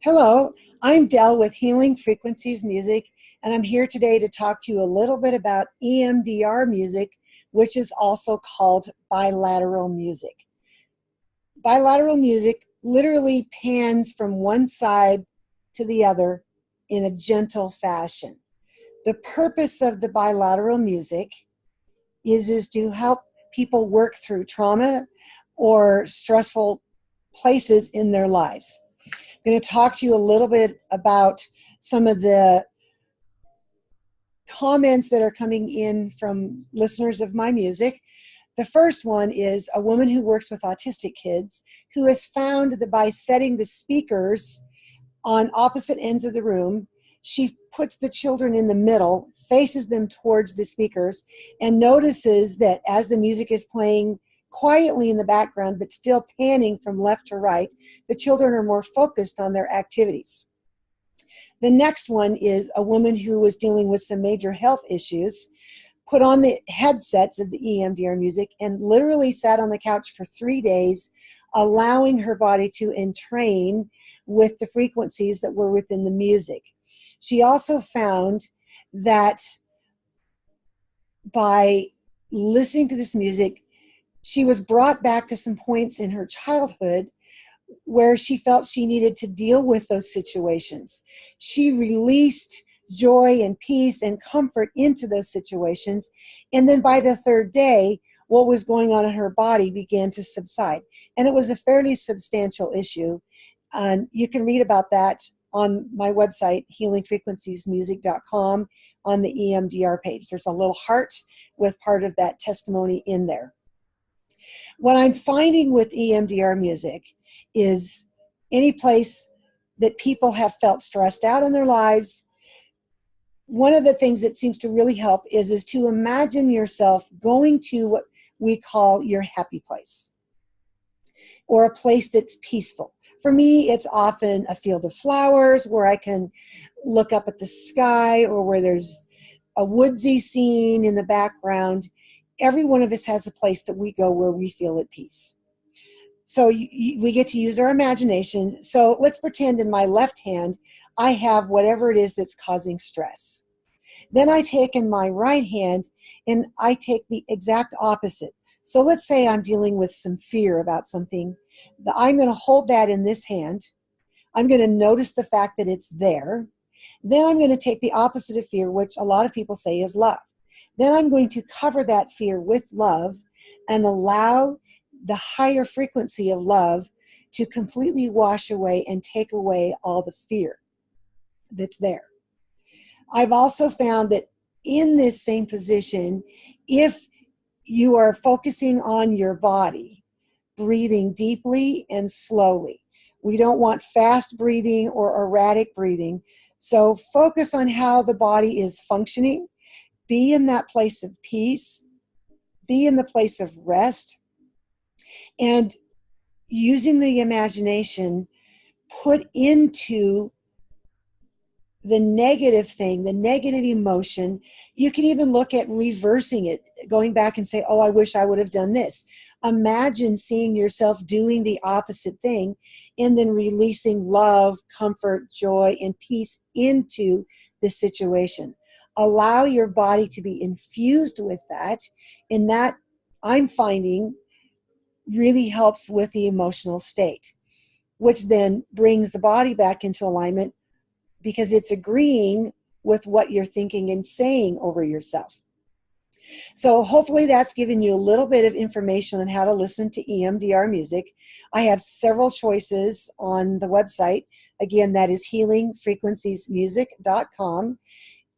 Hello, I'm Dell with Healing Frequencies Music, and I'm here today to talk to you a little bit about EMDR music, which is also called bilateral music. Bilateral music literally pans from one side to the other in a gentle fashion. The purpose of the bilateral music is to help people work through trauma or stressful places in their lives. I'm going to talk to you a little bit about some of the comments that are coming in from listeners of my music. The first one is a woman who works with autistic kids who has found that by setting the speakers on opposite ends of the room, she puts the children in the middle, faces them towards the speakers, and notices that as the music is playing quietly in the background but still panning from left to right, the children are more focused on their activities. The next one is a woman who was dealing with some major health issues, put on the headsets of the EMDR music and literally sat on the couch for 3 days, allowing her body to entrain with the frequencies that were within the music. She also found that by listening to this music, she was brought back to some points in her childhood where she felt she needed to deal with those situations. She released joy and peace and comfort into those situations. And then by the third day, what was going on in her body began to subside. And it was a fairly substantial issue. And you can read about that on my website, healingfrequenciesmusic.com, on the EMDR page. There's a little heart with part of that testimony in there. What I'm finding with EMDR music is any place that people have felt stressed out in their lives, one of the things that seems to really help is to imagine yourself going to what we call your happy place, or a place that's peaceful. For me, it's often a field of flowers where I can look up at the sky, or where there's a woodsy scene in the background. Every one of us has a place that we go where we feel at peace. So we get to use our imagination. So let's pretend in my left hand, I have whatever it is that's causing stress. Then I take in my right hand and I take the exact opposite. So let's say I'm dealing with some fear about something. I'm going to hold that in this hand. I'm going to notice the fact that it's there. Then I'm going to take the opposite of fear, which a lot of people say is love. Then I'm going to cover that fear with love and allow the higher frequency of love to completely wash away and take away all the fear that's there. I've also found that in this same position, if you are focusing on your body, breathing deeply and slowly. We don't want fast breathing or erratic breathing. So focus on how the body is functioning. Be in that place of peace. Be in the place of rest. And using the imagination, put into the negative thing, the negative emotion. You can even look at reversing it, going back and say, oh, I wish I would have done this. Imagine seeing yourself doing the opposite thing and then releasing love, comfort, joy, and peace into the situation. Allow your body to be infused with that, and that, I'm finding, really helps with the emotional state, which then brings the body back into alignment because it's agreeing with what you're thinking and saying over yourself. So hopefully that's given you a little bit of information on how to listen to EMDR music. I have several choices on the website. Again, that is healingfrequenciesmusic.com.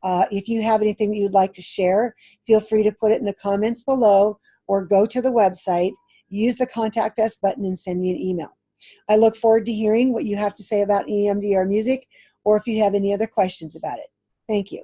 If you have anything that you'd like to share, feel free to put it in the comments below or go to the website, use the contact us button and send me an email. I look forward to hearing what you have to say about EMDR music, or if you have any other questions about it. Thank you.